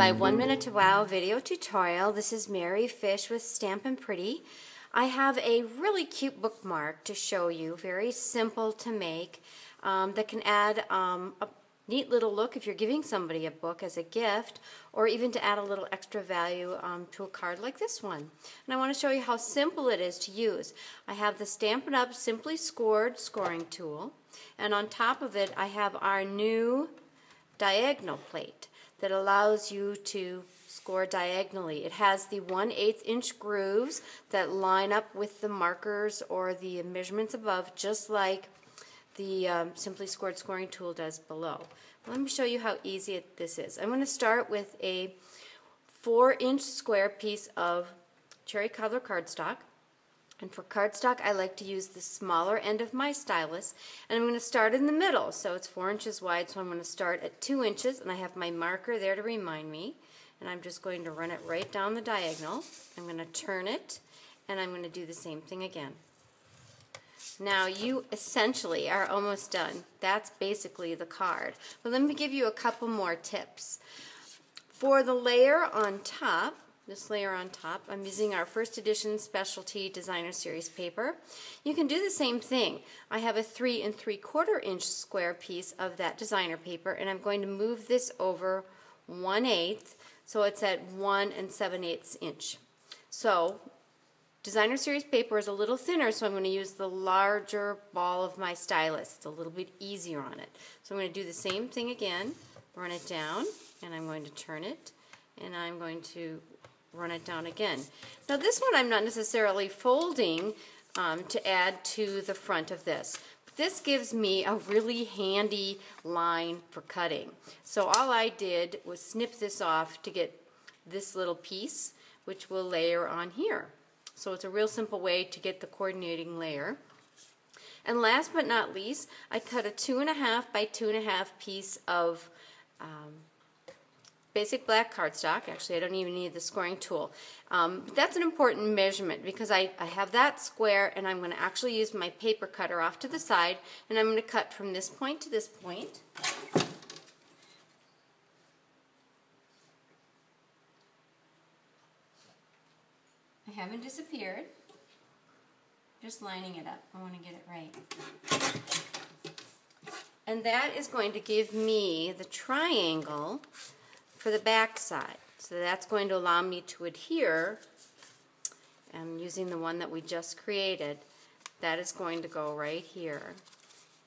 my 1 Minute to Wow video tutorial. This is Mary Fish with Stampin' Pretty. I have a really cute bookmark to show you, very simple to make, that can add a neat little look if you're giving somebody a book as a gift, or even to add a little extra value to a card like this one. And I want to show you how simple it is to use. I have the Stampin' Up! Simply Scored scoring tool, and on top of it I have our new diagonal plate that allows you to score diagonally. It has the 1/8 inch grooves that line up with the markers or the measurements above, just like the Simply Scored scoring tool does below. Let me show you how easy this is. I'm going to start with a 4-inch square piece of cherry color cardstock. And for cardstock, I like to use the smaller end of my stylus, and I'm going to start in the middle. So it's 4 inches wide, so I'm going to start at 2 inches, and I have my marker there to remind me. And I'm just going to run it right down the diagonal. I'm going to turn it, and I'm going to do the same thing again. Now you essentially are almost done. That's basically the card. But let me give you a couple more tips. For the layer on top, this layer on top, I'm using our first edition specialty designer series paper. You can do the same thing. I have a 3 3/4 inch square piece of that designer paper, and I'm going to move this over 1/8, so it's at 1 7/8 inch. So designer series paper is a little thinner, so I'm going to use the larger ball of my stylus. It's a little bit easier on it. So I'm going to do the same thing again, run it down, and I'm going to turn it, and I'm going to run it down again. Now this one I'm not necessarily folding to add to the front of this. But this gives me a really handy line for cutting. So all I did was snip this off to get this little piece, which will layer on here. So it's a real simple way to get the coordinating layer. And last but not least, I cut a 2.5 by 2.5 piece of basic black cardstock. Actually, I don't even need the scoring tool. But that's an important measurement because I have that square, and I'm going to actually use my paper cutter off to the side, and I'm going to cut from this point to this point. I haven't disappeared. Just lining it up. I want to get it right. And that is going to give me the triangle for the back side. So that's going to allow me to adhere. I'm using the one that we just created. That is going to go right here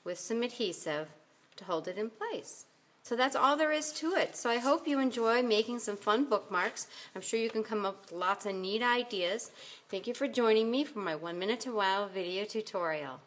with some adhesive to hold it in place. So that's all there is to it. So I hope you enjoy making some fun bookmarks. I'm sure you can come up with lots of neat ideas. Thank you for joining me for my 1 Minute to Wow video tutorial.